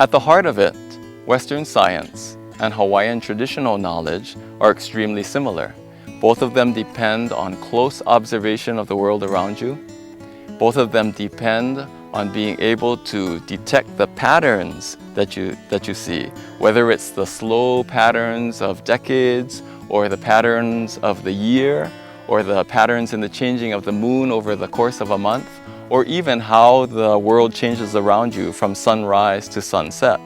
At the heart of it, Western science and Hawaiian traditional knowledge are extremely similar. Both of them depend on close observation of the world around you. Both of them depend on being able to detect the patterns that you see, whether it's the slow patterns of decades, or the patterns of the year, or the patterns in the changing of the moon over the course of a month, or even how the world changes around you from sunrise to sunset.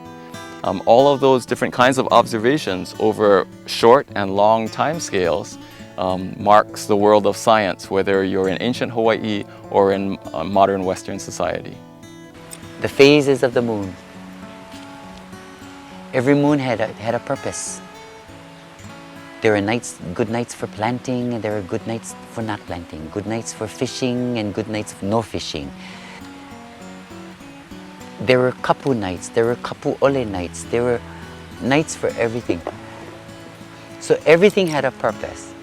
All of those different kinds of observations over short and long time scales marks the world of science, whether you're in ancient Hawaii or in modern Western society. The phases of the moon. Every moon had a purpose. There are nights, good nights for planting, and there are good nights for not planting. Good nights for fishing and good nights for no fishing. There were kapu nights, there were kapu ole nights, there were nights for everything. So everything had a purpose.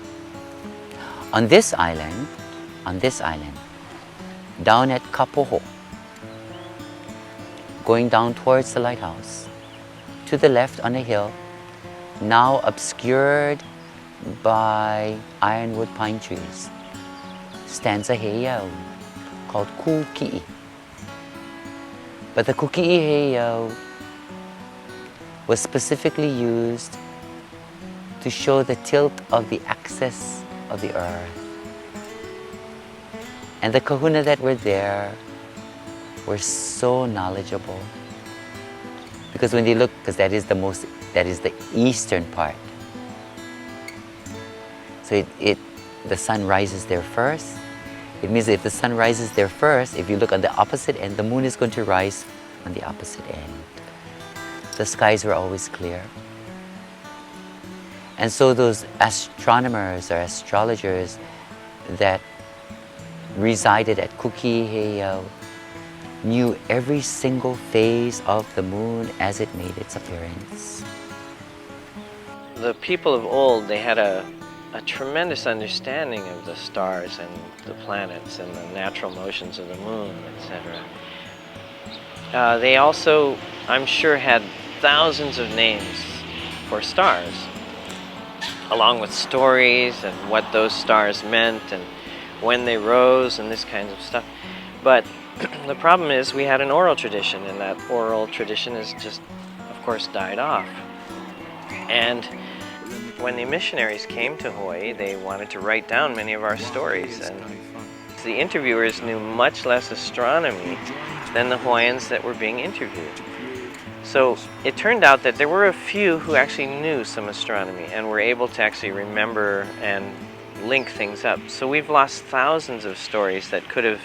On this island, down at Kapoho, going down towards the lighthouse, to the left on a hill, now obscured by ironwood pine trees, stands a heiau called Kuki'i. But the Kuki'i heiau was specifically used to show the tilt of the axis of the earth. And the kahuna that were there were so knowledgeable. Because when they look, because that is the eastern part. So the sun rises there first. It means if the sun rises there first, if you look on the opposite end, the moon is going to rise on the opposite end. The skies were always clear. And so those astronomers or astrologers that resided at Kuki'i heiau knew every single phase of the moon as it made its appearance. The people of old, they had a tremendous understanding of the stars and the planets and the natural motions of the moon, etc. They also, I'm sure, had thousands of names for stars, along with stories and what those stars meant and when they rose and this kind of stuff. But the problem is we had an oral tradition, and that oral tradition has just, of course, died off. And when the missionaries came to Hawaii, they wanted to write down many of our stories, and the interviewers knew much less astronomy than the Hawaiians that were being interviewed. So it turned out that there were a few who actually knew some astronomy and were able to actually remember and link things up. So we've lost thousands of stories that could have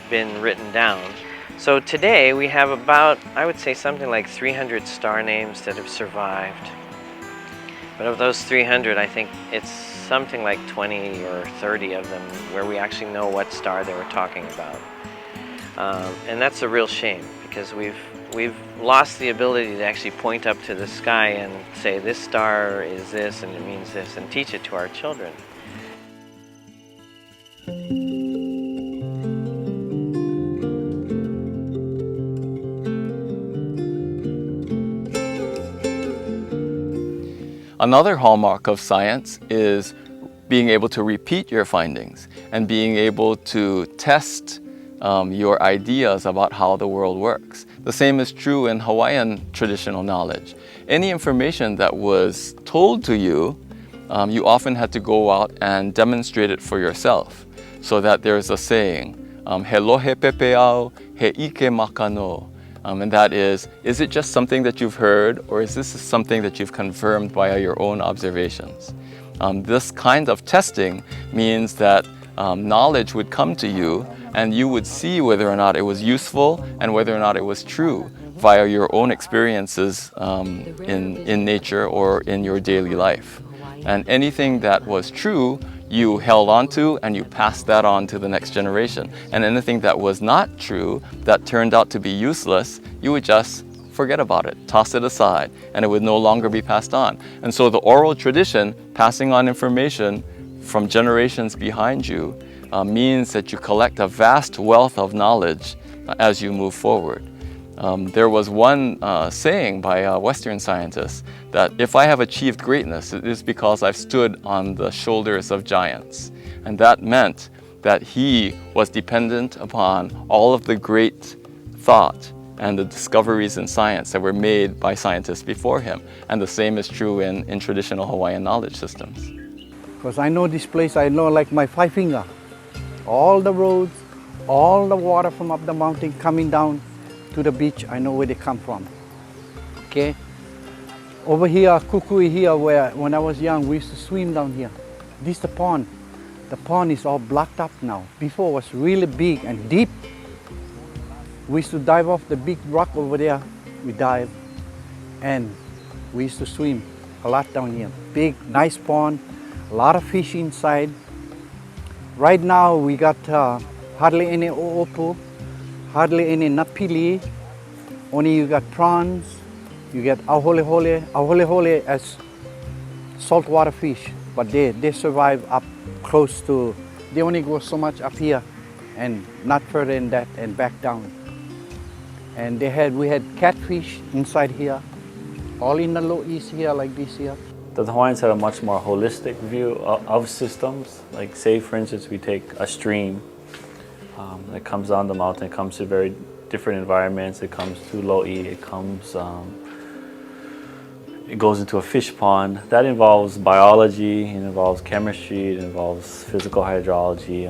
been written down. So today we have about, I would say, something like 300 star names that have survived. But of those 300, I think it's something like 20 or 30 of them where we actually know what star they were talking about. And that's a real shame, because we've lost the ability to actually point up to the sky and say, this star is this and it means this, and teach it to our children. Another hallmark of science is being able to repeat your findings and being able to test your ideas about how the world works. The same is true in Hawaiian traditional knowledge. Any information that was told to you, you often had to go out and demonstrate it for yourself, so that there's a saying, he lohe pepeau, he ike makano. And that is it just something that you've heard, or is this something that you've confirmed by your own observations? This kind of testing means that knowledge would come to you, and you would see whether or not it was useful and whether or not it was true via your own experiences in nature or in your daily life. And anything that was true, you held on to and you passed that on to the next generation. And anything that was not true, that turned out to be useless, you would just forget about it, toss it aside, and it would no longer be passed on. And so the oral tradition, passing on information from generations behind you, means that you collect a vast wealth of knowledge as you move forward. There was one saying by Western scientists that if I have achieved greatness, it is because I've stood on the shoulders of giants. And that meant that he was dependent upon all of the great thought and the discoveries in science that were made by scientists before him. And the same is true in traditional Hawaiian knowledge systems. Because I know this place, I know like my 5 finger. All the roads, all the water from up the mountain coming down to the beach, I know where they come from. Okay? Over here, Kukui here, where when I was young, we used to swim down here. This is the pond. The pond is all blocked up now. Before it was really big and deep. We used to dive off the big rock over there. We dive and we used to swim a lot down here. Big, nice pond, a lot of fish inside. Right now we got hardly any oopu, hardly any napili. Only you got prawns, you get aholehole as saltwater fish, but they survive up close to, they only go so much up here and not further than that and back down. And we had catfish inside here, all in the low east here, like this here. The Hawaiians had a much more holistic view of systems. Like say, for instance, we take a stream that comes down the mountain, it comes to very different environments. It comes to Lo'i, it goes into a fish pond. That involves biology, it involves chemistry, it involves physical hydrology.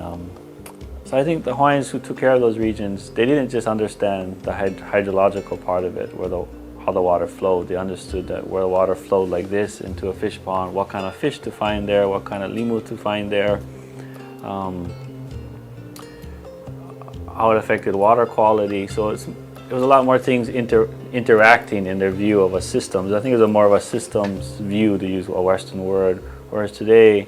So I think the Hawaiians who took care of those regions, they didn't just understand the hydrological part of it, how the water flowed. They understood that where the water flowed like this into a fish pond, what kind of fish to find there, what kind of limu to find there, how it affected water quality. So it was a lot more things interacting in their view of a system. I think it was more of a systems view, to use a Western word, whereas today,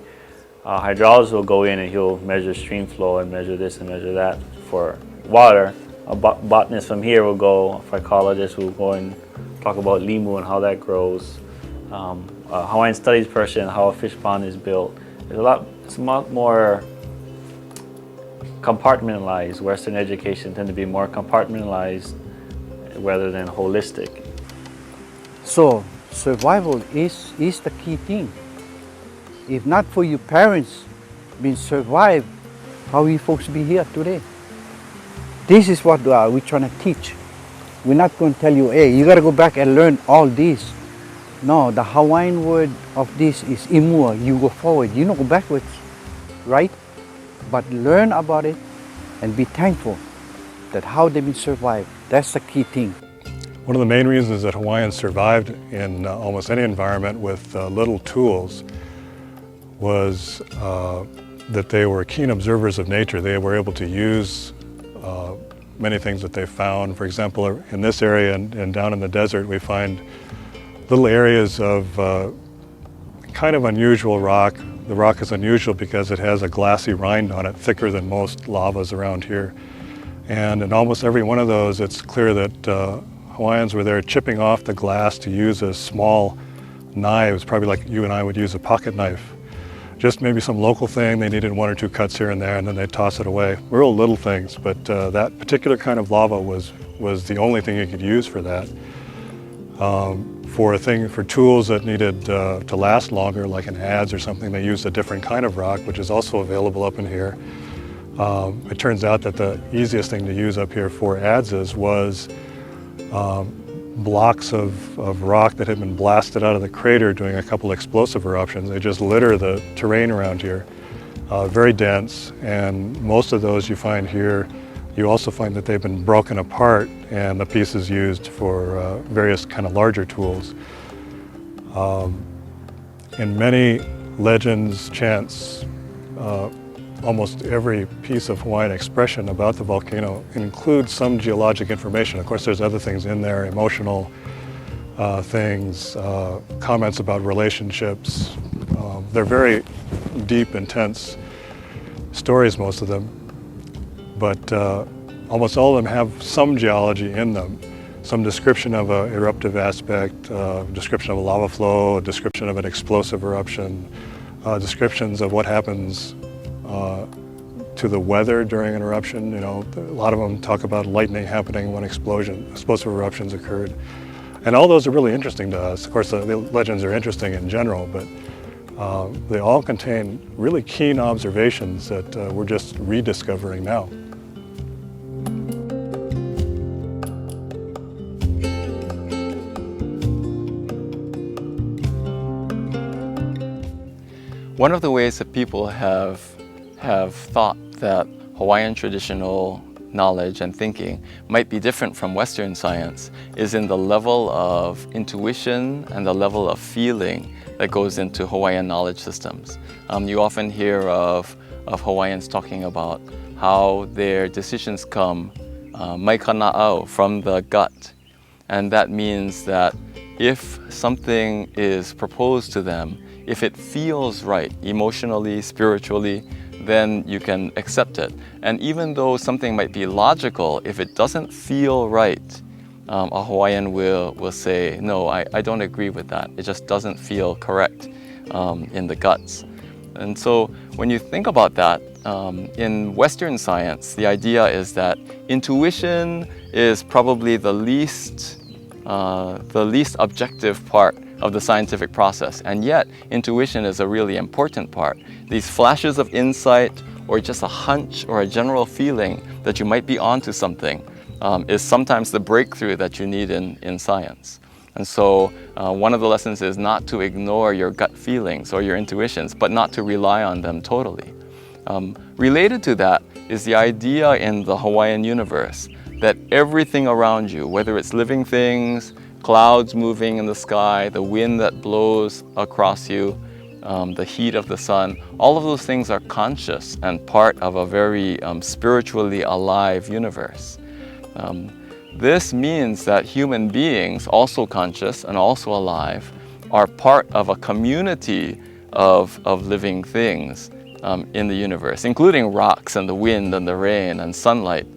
hydrologist will go in and he'll measure stream flow and measure this and measure that for water. A botanist from here will go, a phycologist will go and talk about limu and how that grows. A Hawaiian studies person, how a fish pond is built. It's a lot more compartmentalized. Western education tend to be more compartmentalized rather than holistic. So survival is the key thing. If not for your parents being survived, how are you folks be here today? This is what we're trying to teach. We're not going to tell you, hey, you got to go back and learn all this. No, the Hawaiian word of this is imua. You go forward, you don't go backwards, right? But learn about it and be thankful that how they've been survived. That's the key thing. One of the main reasons that Hawaiians survived in almost any environment with little tools was that they were keen observers of nature. They were able to use many things that they found. For example, in this area and down in the desert, we find little areas of kind of unusual rock. The rock is unusual because it has a glassy rind on it, thicker than most lavas around here. And in almost every one of those, it's clear that Hawaiians were there chipping off the glass to use a small knives, probably like you and I would use a pocket knife. Just maybe some local thing, they needed 1 or 2 cuts here and there, and then they'd toss it away. Real little things, but that particular kind of lava was the only thing you could use for that. For tools that needed to last longer, like an adze or something, they used a different kind of rock, which is also available up in here. It turns out that the easiest thing to use up here for adzes was blocks of rock that had been blasted out of the crater during a couple explosive eruptions. They just litter the terrain around here. Very dense, and most of those you find here, you also find that they've been broken apart and the pieces used for various kind of larger tools. In many legends, chants, almost every piece of Hawaiian expression about the volcano includes some geologic information. Of course, there's other things in there, emotional things, comments about relationships. They're very deep, intense stories, most of them, but almost all of them have some geology in them. Some description of an eruptive aspect, description of a lava flow, a description of an explosive eruption, descriptions of what happens to the weather during an eruption. You know, a lot of them talk about lightning happening when explosive eruptions occurred. And all those are really interesting to us. Of course, the legends are interesting in general, but they all contain really keen observations that we're just rediscovering now. One of the ways that people have thought that Hawaiian traditional knowledge and thinking might be different from Western science is in the level of intuition and the level of feeling that goes into Hawaiian knowledge systems. You often hear of Hawaiians talking about how their decisions come mai kana'au, from the gut. And that means that if something is proposed to them, if it feels right, emotionally, spiritually, then you can accept it. And even though something might be logical, if it doesn't feel right, a Hawaiian will say, no, I don't agree with that. It just doesn't feel correct in the guts. And so when you think about that, in Western science, the idea is that intuition is probably the least objective part of the scientific process, and yet intuition is a really important part. These flashes of insight, or just a hunch or a general feeling that you might be onto something, is sometimes the breakthrough that you need in science. And so one of the lessons is not to ignore your gut feelings or your intuitions, but not to rely on them totally. Related to that is the idea in the Hawaiian universe that everything around you, whether it's living things, clouds moving in the sky, the wind that blows across you, the heat of the sun, all of those things are conscious and part of a very spiritually alive universe. This means that human beings, also conscious and also alive, are part of a community of living things in the universe, including rocks and the wind and the rain and sunlight.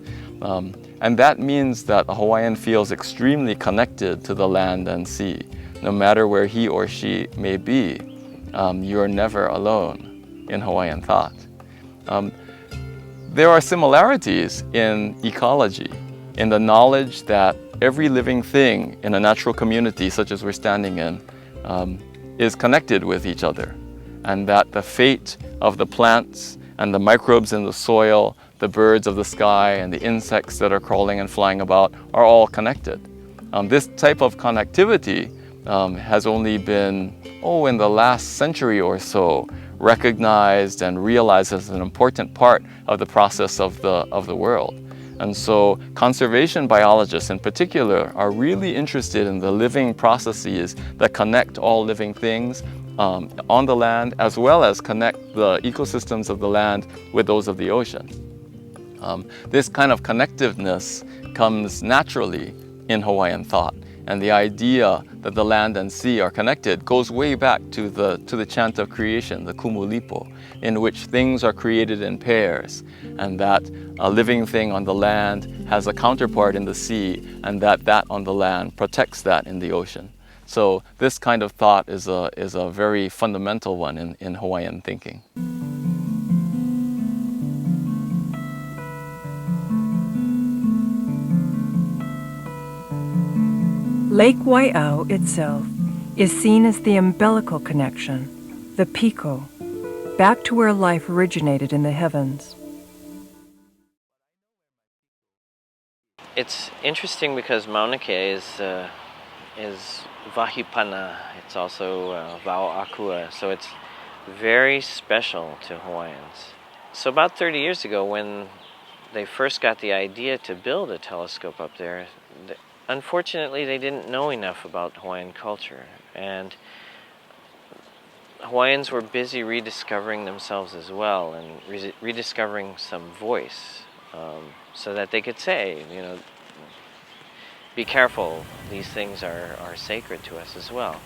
And that means that a Hawaiian feels extremely connected to the land and sea. No matter where he or she may be, you're never alone in Hawaiian thought. There are similarities in ecology, in the knowledge that every living thing in a natural community such as we're standing in is connected with each other, and that the fate of the plants and the microbes in the soil, the birds of the sky and the insects that are crawling and flying about are all connected. This type of connectivity has only been, in the last century or so, recognized and realized as an important part of the process of the world. And so conservation biologists in particular are really interested in the living processes that connect all living things on the land, as well as connect the ecosystems of the land with those of the ocean. This kind of connectiveness comes naturally in Hawaiian thought, and the idea that the land and sea are connected goes way back to the chant of creation, the Kumulipo, in which things are created in pairs, and that a living thing on the land has a counterpart in the sea, and that on the land protects that in the ocean. So this kind of thought is a very fundamental one in Hawaiian thinking. Lake Waiau itself is seen as the umbilical connection, the piko, back to where life originated in the heavens. It's interesting because Mauna Kea is Vahipana. It's also Vau'akua, so it's very special to Hawaiians. So about 30 years ago, when they first got the idea to build a telescope up there, unfortunately they didn't know enough about Hawaiian culture, and Hawaiians were busy rediscovering themselves as well, and rediscovering some voice, so that they could say, be careful, these things are sacred to us as well.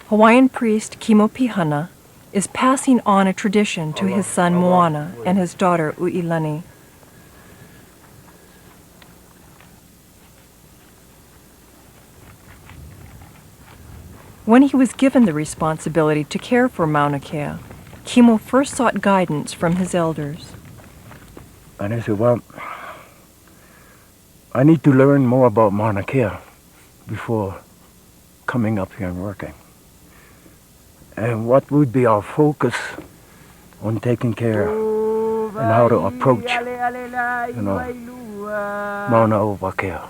Hawaiian priest Kimo Pihana is passing on a tradition to his son Moana and his daughter Uilani. When he was given the responsibility to care for Mauna Kea, Kimo first sought guidance from his elders. And I said, well, I need to learn more about Mauna Kea before coming up here and working. And what would be our focus on taking care and how to approach, Mauna Owakea.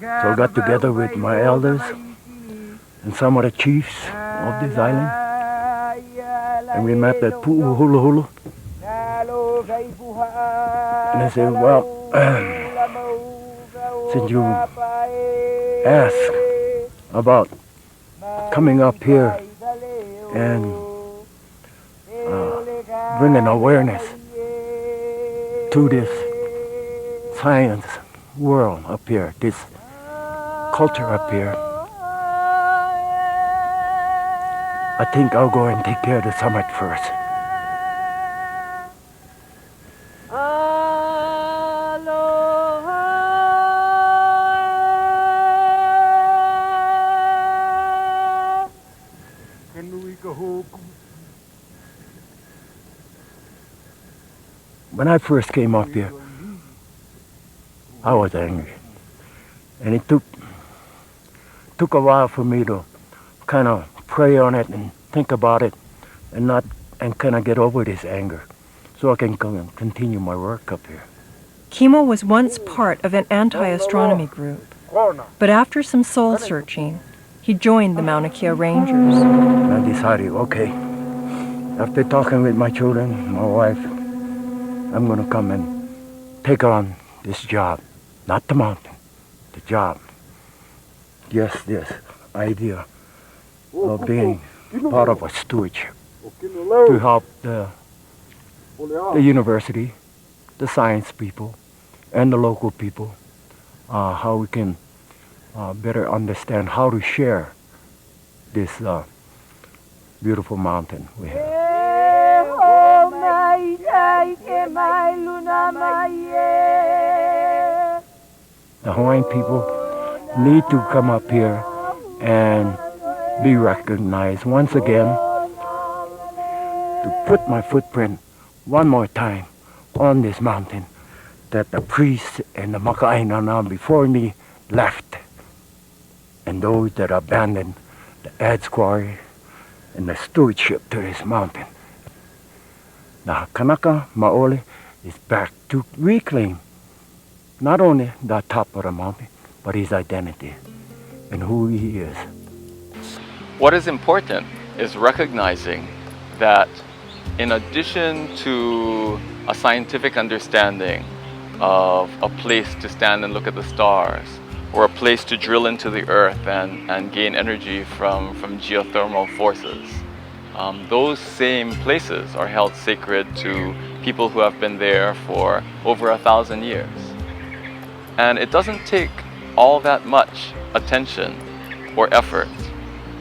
So I got together with my elders and some of the chiefs of this island, and we met at Pu'uhuluhulu. And I said, well, since you asked about coming up here and bringing awareness to this science world up here, this culture up here, I think I'll go and take care of the summit first. When I first came up here, I was angry. And it took a while for me to kind of pray on it and think about it and kind of get over this anger so I can continue my work up here. Kimo was once part of an anti-astronomy group, but after some soul searching, he joined the Mauna Kea Rangers. I decided, okay, after talking with my children, my wife, I'm going to come and take on this job, not the mountain, the job. Just this idea of being part of a stewardship to help the university, the science people, and the local people, how we can better understand how to share this beautiful mountain we have. The Hawaiian people need to come up here and be recognized once again, to put my footprint one more time on this mountain that the priests and the Maka'ainana before me left, and those that abandoned the adze quarry and the stewardship to this mountain. Now Kanaka Maoli is back to reclaim not only the top of the mountain, but his identity and who he is. What is important is recognizing that in addition to a scientific understanding of a place to stand and look at the stars, or a place to drill into the earth and gain energy from geothermal forces, those same places are held sacred to people who have been there for over 1,000 years. And it doesn't take all that much attention or effort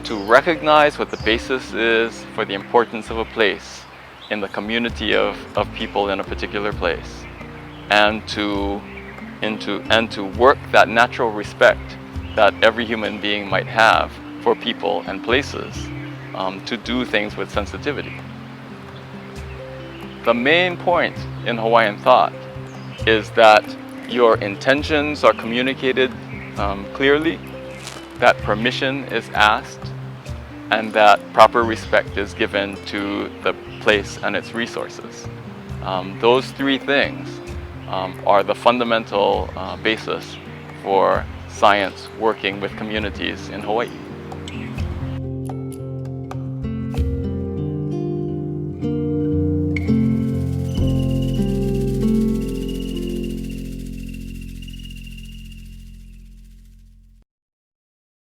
to recognize what the basis is for the importance of a place in the community of people in a particular place, and to work that natural respect that every human being might have for people and places, to do things with sensitivity. The main point in Hawaiian thought is that your intentions are communicated clearly, that permission is asked, and that proper respect is given to the place and its resources. Those three things are the fundamental basis for science working with communities in Hawaii.